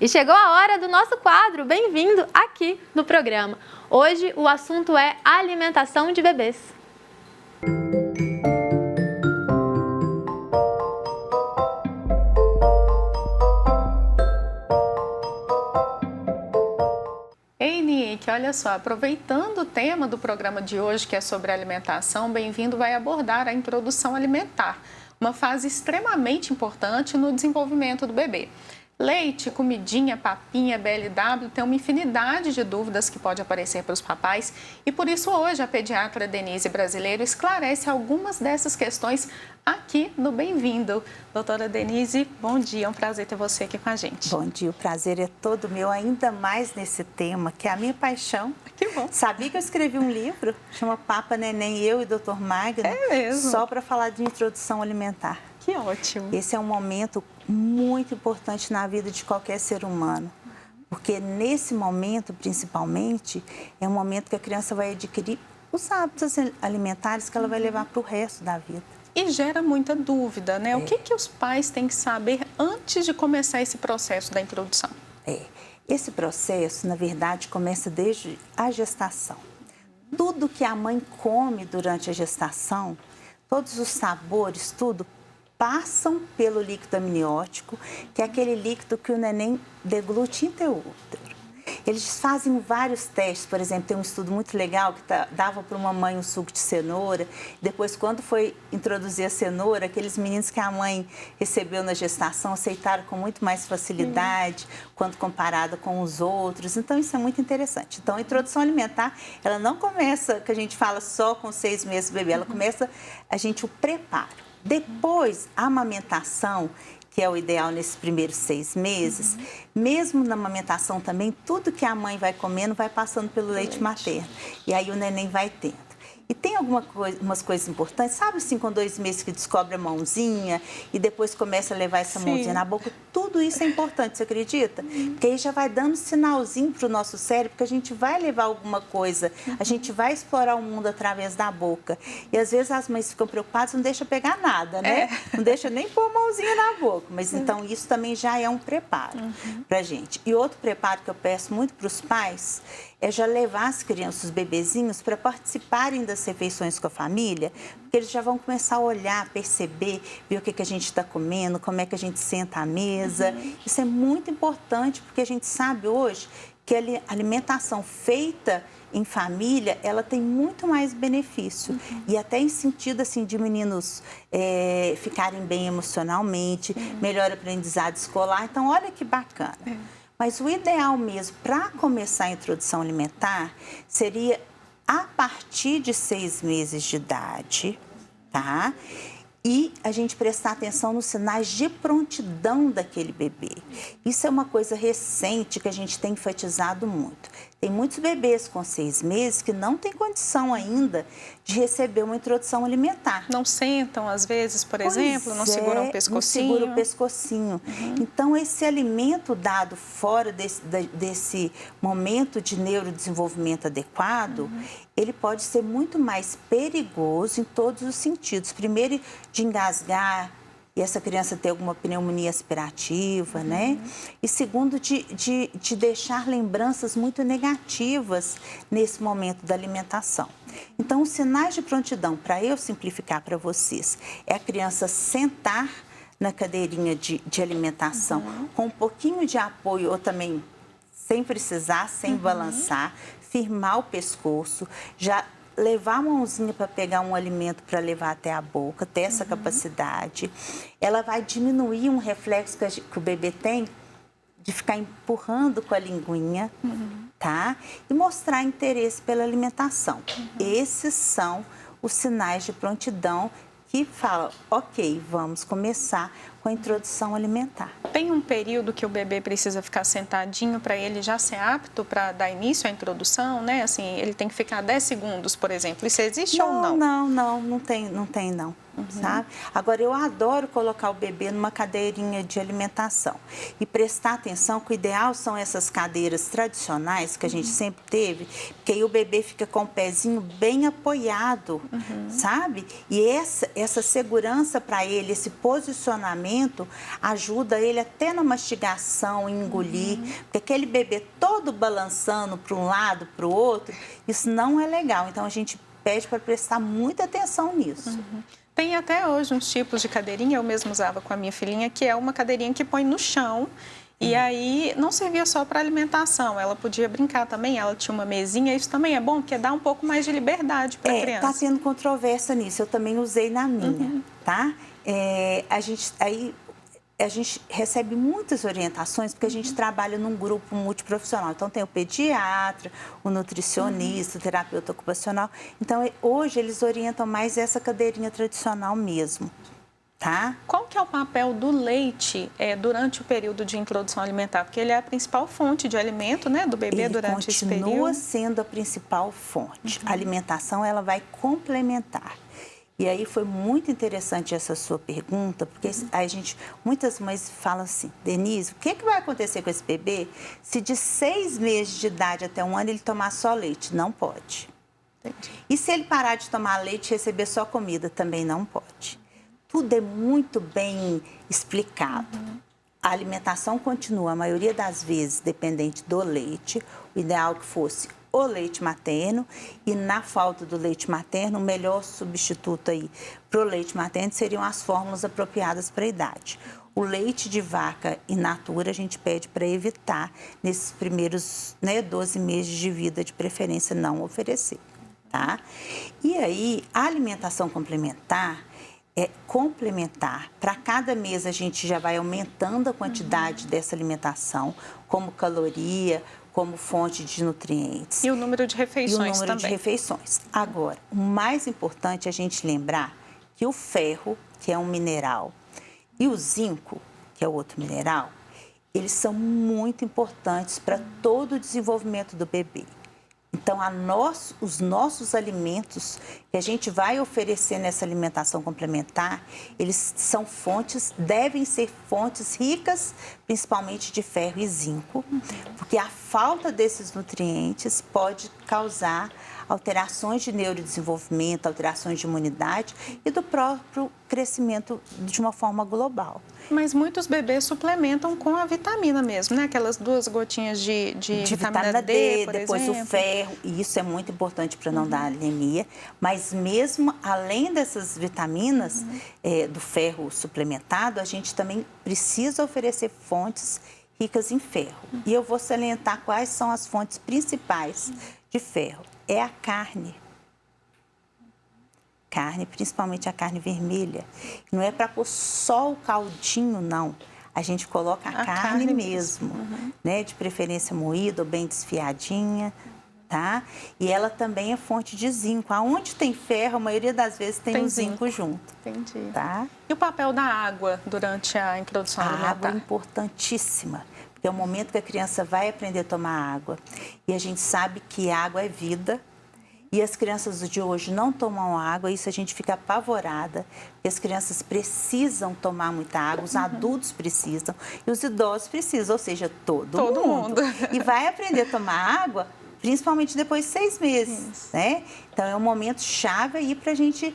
E chegou a hora do nosso quadro. Bem-vindo aqui no programa. Hoje o assunto é alimentação de bebês. Ei, Nick, olha só, aproveitando o tema do programa de hoje, que é sobre alimentação, Bem-vindo vai abordar a introdução alimentar, uma fase extremamente importante no desenvolvimento do bebê. Leite, comidinha, papinha, BLW, tem uma infinidade de dúvidas que pode aparecer para os papais e por isso hoje a pediatra Denise Brasileiro esclarece algumas dessas questões aqui no Bem-vindo. Doutora Denise, bom dia, é um prazer ter você aqui com a gente. Bom dia, o prazer é todo meu, ainda mais nesse tema, que é a minha paixão. Que bom. Sabia que eu escrevi um livro, chama Papa Neném, eu e Dr. Magno, só para falar de introdução alimentar. Que ótimo. Esse é um momento muito importante na vida de qualquer ser humano, porque nesse momento, principalmente, é um momento que a criança vai adquirir os hábitos alimentares que ela vai levar para o resto da vida. E gera muita dúvida, né? O que os pais têm que saber antes de começar esse processo da introdução? Esse processo, na verdade, começa desde a gestação. Tudo que a mãe come durante a gestação, todos os sabores, tudo, passam pelo líquido amniótico, que é aquele líquido que o neném deglute intraútero. Eles fazem vários testes, por exemplo, tem um estudo muito legal que dava para uma mãe um suco de cenoura. Depois, quando foi introduzir a cenoura, aqueles meninos que a mãe recebeu na gestação aceitaram com muito mais facilidade quando comparado com os outros. Então, isso é muito interessante. Então, a introdução alimentar, ela não começa, que a gente fala, só com 6 meses do bebê, ela começa, o preparo. Depois, a amamentação, que é o ideal nesses primeiros 6 meses, mesmo na amamentação também, tudo que a mãe vai comendo vai passando pelo leite materno. E aí o neném vai tendo. E tem umas coisas importantes, sabe assim, com 2 meses que descobre a mãozinha e depois começa a levar essa mãozinha na boca, tudo isso é importante, você acredita? Porque aí já vai dando sinalzinho para o nosso cérebro que a gente vai levar alguma coisa, a gente vai explorar o mundo através da boca. E às vezes as mães ficam preocupadas, não deixa pegar nada, né? Não deixa nem pôr a mãozinha na boca, mas então isso também já é um preparo para a gente. E outro preparo que eu peço muito para os pais é já levar as crianças, os bebezinhos, para participarem das refeições com a família, porque eles já vão começar a olhar, perceber, ver o que a gente está comendo, como é que a gente senta à mesa. Isso é muito importante, porque a gente sabe hoje que a alimentação feita em família, ela tem muito mais benefício. E até em sentido, assim, de meninos ficarem bem emocionalmente, melhor aprendizado escolar. Então, olha que bacana. Mas o ideal mesmo para começar a introdução alimentar seria a partir de 6 meses de idade, tá? E a gente prestar atenção nos sinais de prontidão daquele bebê. Isso é uma coisa recente que a gente tem enfatizado muito. Tem muitos bebês com 6 meses que não têm condição ainda de receber uma introdução alimentar. Não sentam, às vezes, por exemplo, não seguram o pescocinho. Não segura o pescocinho. Então, esse alimento dado fora desse momento de neurodesenvolvimento adequado, ele pode ser muito mais perigoso em todos os sentidos. Primeiro, de engasgar, e essa criança ter alguma pneumonia aspirativa, né? E segundo, de deixar lembranças muito negativas nesse momento da alimentação. Então, os sinais de prontidão, para eu simplificar para vocês, é a criança sentar na cadeirinha de alimentação com um pouquinho de apoio, ou também sem precisar, sem balançar, firmar o pescoço, já levar a mãozinha para pegar um alimento para levar até a boca, ter essa capacidade. Ela vai diminuir um reflexo que o bebê tem de ficar empurrando com a linguinha, tá? E mostrar interesse pela alimentação. Esses são os sinais de prontidão que falam, ok, vamos começar com a introdução alimentar. Tem um período que o bebê precisa ficar sentadinho para ele já ser apto para dar início à introdução, né? Assim, ele tem que ficar 10 segundos, por exemplo. Isso existe ou não? Não tem não. Sabe? Agora, eu adoro colocar o bebê numa cadeirinha de alimentação e prestar atenção que o ideal são essas cadeiras tradicionais que a gente sempre teve, porque aí o bebê fica com o pezinho bem apoiado, sabe? E essa segurança para ele, esse posicionamento alimento ajuda ele até na mastigação, em engolir, porque aquele bebê todo balançando para um lado, para o outro, isso não é legal. Então, a gente pede para prestar muita atenção nisso. Tem até hoje uns tipos de cadeirinha, eu mesmo usava com a minha filhinha, que é uma cadeirinha que põe no chão. E aí não servia só para alimentação, ela podia brincar também, ela tinha uma mesinha, isso também é bom, porque dá um pouco mais de liberdade para a criança. Está tendo controvérsia nisso, eu também usei na minha, tá? A gente recebe muitas orientações, porque a gente trabalha num grupo multiprofissional. Então, tem o pediatra, o nutricionista, o terapeuta ocupacional. Então, hoje, eles orientam mais essa cadeirinha tradicional mesmo, tá? Qual que é o papel do leite durante o período de introdução alimentar? Porque ele é a principal fonte de alimento, né, do bebê durante esse período. Ele continua sendo a principal fonte. A alimentação, ela vai complementar. E aí foi muito interessante essa sua pergunta, porque muitas mães falam assim, Denise, o que vai acontecer com esse bebê se de 6 meses de idade até 1 ano ele tomar só leite? Não pode. Entendi. E se ele parar de tomar leite e receber só comida? Também não pode. Tudo é muito bem explicado. A alimentação continua, a maioria das vezes, dependente do leite. O ideal que fosse o leite materno, e na falta do leite materno, o melhor substituto aí para o leite materno seriam as fórmulas apropriadas para a idade. O leite de vaca in natura a gente pede para evitar nesses primeiros 12 meses de vida, de preferência não oferecer, tá? E aí, a alimentação complementar é complementar. Para cada mês a gente já vai aumentando a quantidade dessa alimentação, como caloria, como fonte de nutrientes. E o número de refeições também. E o número de refeições. Agora, o mais importante é a gente lembrar que o ferro, que é um mineral, e o zinco, que é outro mineral, eles são muito importantes para todo o desenvolvimento do bebê. Então, os nossos alimentos que a gente vai oferecer nessa alimentação complementar, eles são devem ser fontes ricas, principalmente de ferro e zinco, porque a falta desses nutrientes pode causar alterações de neurodesenvolvimento, alterações de imunidade e do próprio crescimento de uma forma global. Mas muitos bebês suplementam com a vitamina mesmo, né? Aquelas 2 gotinhas de vitamina D, por depois exemplo. o ferro, e isso é muito importante para não dar anemia. Mas mesmo além dessas vitaminas, do ferro suplementado, a gente também precisa oferecer fontes ricas em ferro. E eu vou salientar quais são as fontes principais de ferro. É a carne. Carne, principalmente a carne vermelha. Não é para pôr só o caldinho, não. A gente coloca a carne mesmo, né? De preferência moída ou bem desfiadinha, tá? E ela também é fonte de zinco. Aonde tem ferro, a maioria das vezes tem o zinco junto. Entendi. Tá? E o papel da água durante a introdução alimentar? A água é importantíssima, porque é o momento que a criança vai aprender a tomar água. E a gente sabe que água é vida. E as crianças de hoje não tomam água, isso a gente fica apavorada. Porque as crianças precisam tomar muita água, os adultos precisam e os idosos precisam, ou seja, todo mundo. E vai aprender a tomar água, principalmente depois de 6 meses, né? Então, é um momento chave aí para a gente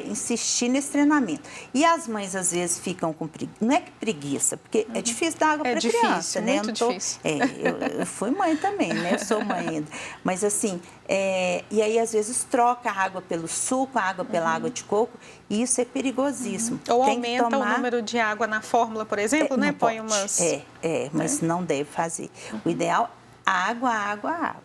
insistir nesse treinamento. E as mães, às vezes, ficam com preguiça. Não é que preguiça, porque é difícil dar água para criança, né? Muito difícil. Eu fui mãe também, né? Eu sou mãe ainda. Mas, assim, e aí, às vezes, troca a água pelo suco, a água pela água de coco, e isso é perigosíssimo. Ou tem aumenta o número de água na fórmula, por exemplo, né? Põe umas... mas não deve fazer. O ideal água.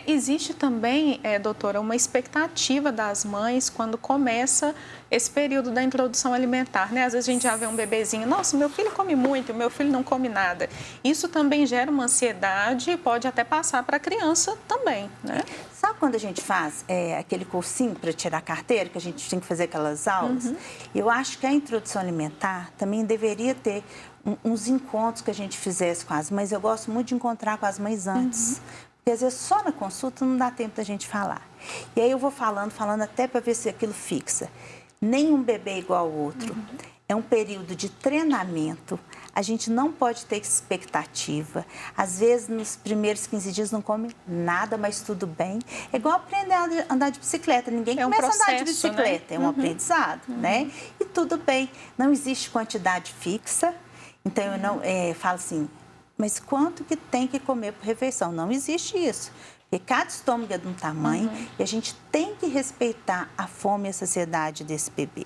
Existe também, doutora, uma expectativa das mães quando começa esse período da introdução alimentar, né? Às vezes a gente já vê um bebezinho, nossa, meu filho come muito, meu filho não come nada. Isso também gera uma ansiedade e pode até passar para a criança também, né? Sabe quando a gente faz aquele cursinho para tirar a carteira, que a gente tem que fazer aquelas aulas? Eu acho que a introdução alimentar também deveria ter uns encontros que a gente fizesse com as mães. Eu gosto muito de encontrar com as mães antes. Porque, às vezes, só na consulta não dá tempo da gente falar. E aí eu vou falando até para ver se aquilo fixa. Nenhum bebê é igual ao outro. É um período de treinamento. A gente não pode ter expectativa. Às vezes, nos primeiros 15 dias não come nada, mas tudo bem. É igual aprender a andar de bicicleta. Ninguém começa a andar de bicicleta. Né? É um aprendizado, né? E tudo bem. Não existe quantidade fixa, então eu não falo assim, mas quanto que tem que comer por refeição? Não existe isso. Porque cada estômago é de um tamanho e a gente tem que respeitar a fome e a saciedade desse bebê.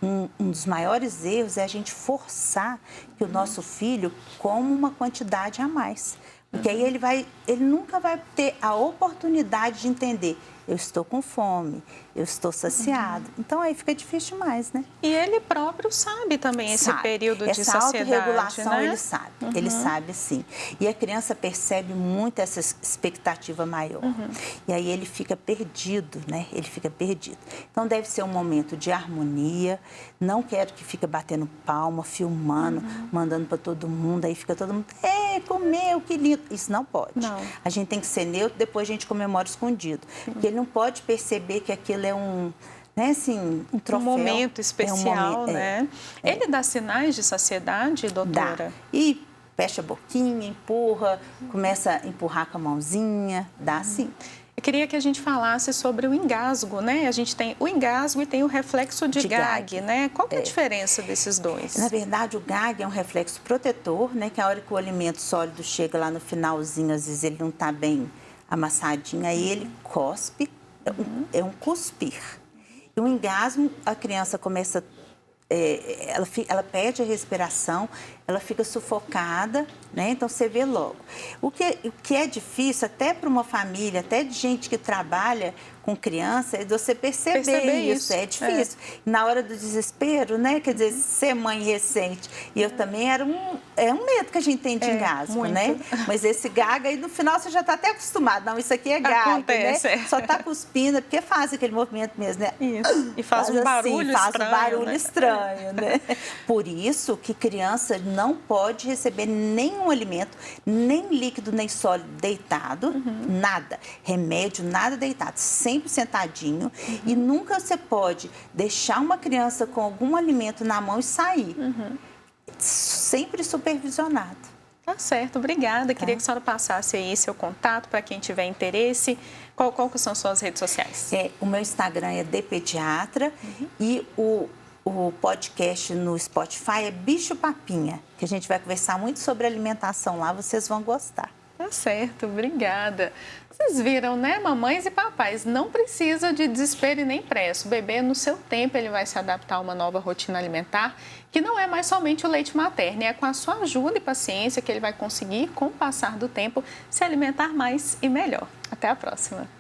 Um dos maiores erros é a gente forçar que o nosso filho coma uma quantidade a mais. Porque aí ele nunca vai ter a oportunidade de entender, eu estou com fome, eu estou saciado. Então aí fica difícil demais, né? E ele próprio sabe também esse período de saciedade, essa autorregulação, né? Ele sabe sim. E a criança percebe muito essa expectativa maior. E aí ele fica perdido, né? Ele fica perdido. Então deve ser um momento de harmonia, não quero que fique batendo palma, filmando, mandando para todo mundo, aí fica todo mundo, comeu, que lindo. Isso não pode. Não. A gente tem que ser neutro, depois a gente comemora escondido. Porque ele não pode perceber que aquilo é um troféu. Um momento especial, né? Ele dá sinais de saciedade, doutora? Dá. E fecha a boquinha, empurra, começa a empurrar com a mãozinha, dá sim. Eu queria que a gente falasse sobre o engasgo, né? A gente tem o engasgo e tem o reflexo de gag, né? Qual que é a diferença desses dois? Na verdade, o gag é um reflexo protetor, né? Que a hora que o alimento sólido chega lá no finalzinho, às vezes ele não está bem amassadinho, aí ele cospe, é um cuspir. E o engasgo, a criança começa, ela perde a respiração, ela fica sufocada, né? Então você vê logo. O que é difícil, até para uma família, até de gente que trabalha com criança, é você perceber isso. É difícil. Na hora do desespero, né? Quer dizer, ser mãe recente. E eu também era um medo que a gente tem de engasgo, muito. né? Mas esse gaga, aí no final você já está até acostumado. Não, isso aqui é gaga, acontece, né? Só está cuspindo, porque faz aquele movimento mesmo, né? Isso. E faz um barulho estranho. Faz um barulho né? estranho, né? Por isso que criança não pode receber nenhum alimento, nem líquido, nem sólido deitado, nada. Remédio, nada deitado. Sempre sentadinho. E nunca você pode deixar uma criança com algum alimento na mão e sair. Sempre supervisionado. Tá certo, obrigada. Queria que a senhora passasse aí seu contato para quem tiver interesse. Qual que são suas redes sociais? O meu Instagram é dpediatra e o podcast no Spotify é Bicho Papinha, que a gente vai conversar muito sobre alimentação lá, vocês vão gostar. Tá certo, obrigada. Vocês viram, né, mamães e papais, não precisa de desespero e nem pressa. O bebê, no seu tempo, ele vai se adaptar a uma nova rotina alimentar, que não é mais somente o leite materno, é com a sua ajuda e paciência que ele vai conseguir, com o passar do tempo, se alimentar mais e melhor. Até a próxima.